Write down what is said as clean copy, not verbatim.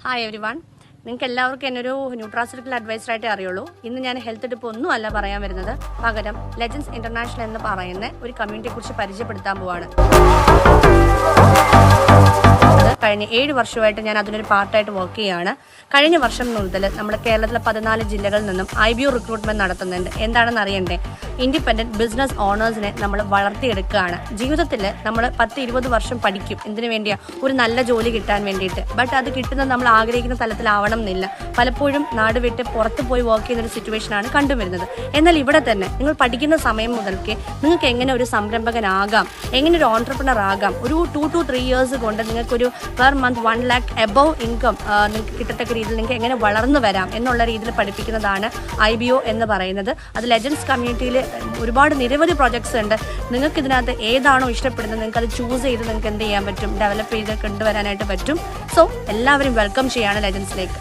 Hi every one. നിങ്ങൾക്ക് എല്ലാവർക്കും എന്നൊരു ന്യൂട്രാസ്യൂട്ടിക്കൽ അഡ്വൈസറായിട്ടേ അറിയുള്ളൂ. ഇന്ന് ഞാൻ ഹെൽത്ത് ടിപ്പ് ഒന്നും അല്ല പറയാൻ വരുന്നത്. പകരം ലെജൻസ് ഇന്റർനാഷണൽ എന്ന് പറയുന്ന ഒരു കമ്മ്യൂണിറ്റിയെക്കുറിച്ച് പരിചയപ്പെടുത്താൻ പോവാണ്. കഴിഞ്ഞ 7 വർഷമായിട്ട് ഞാൻ അതിനൊരു പാർട്ടായിട്ട് വർക്ക് ചെയ്യുകയാണ്. കഴിഞ്ഞ വർഷം മുതൽ നമ്മുടെ കേരളത്തിലെ 14 ജില്ലകളിൽ നിന്നും IBO റിക്രൂട്ട്മെന്റ് നടത്തുന്നുണ്ട്. എന്താണെന്ന് അറിയണ്ടേ? ഇൻഡിപെൻഡന്റ് ബിസിനസ് ഓണേഴ്സിനെ നമ്മൾ വളർത്തിയെടുക്കുകയാണ്. ജീവിതത്തിൽ നമ്മൾ 10-20 വർഷം പഠിക്കും. എന്തിനു വേണ്ടിയാ? ഒരു നല്ല ജോലി കിട്ടാൻ വേണ്ടിയിട്ട്. ബട്ട് അത് കിട്ടുന്നത് നമ്മൾ ആഗ്രഹിക്കുന്ന തലത്തിലാവണം എന്നില്ല. പലപ്പോഴും നാട് വിട്ട് പുറത്ത് പോയി വർക്ക് ചെയ്യുന്ന ഒരു സിറ്റുവേഷനാണ് കണ്ടുവരുന്നത്. എന്നാൽ ഇവിടെ തന്നെ നിങ്ങൾ പഠിക്കുന്ന സമയം മുതൽക്ക് നിങ്ങൾക്ക് എങ്ങനെ ഒരു സംരംഭകനാകാം, എങ്ങനെ ഒരു ഓൺട്രപ്രണർ ആകാം, ഒരു 2 to 3 years കൊണ്ട് നിങ്ങൾക്കൊരു per month 1 lakh above income നിങ്ങൾക്ക് കിട്ടത്തക്ക രീതിയിൽ നിങ്ങൾക്ക് എങ്ങനെ വളർന്നു വരാം എന്നുള്ള രീതിയിൽ പഠിപ്പിക്കുന്നതാണ് IBO എന്ന് പറയുന്നത്. അത് ലെജൻസ് കമ്മ്യൂണിറ്റിയിൽ ഒരുപാട് നിരവധി പ്രോജക്ട്സ് ഉണ്ട്. നിങ്ങൾക്ക് ഇതിനകത്ത് ഏതാണോ ഇഷ്ടപ്പെടുന്നത് നിങ്ങൾക്ക് അത് ചൂസ് ചെയ്ത് നിങ്ങൾക്ക് എന്ത് ചെയ്യാൻ പറ്റും, ഡെവലപ്പ് ചെയ്ത് കൊണ്ടുവരാനായിട്ട് പറ്റും. സോ എല്ലാവരും വെൽക്കം ചെയ്യാണ് ലെജൻസിലേക്ക്.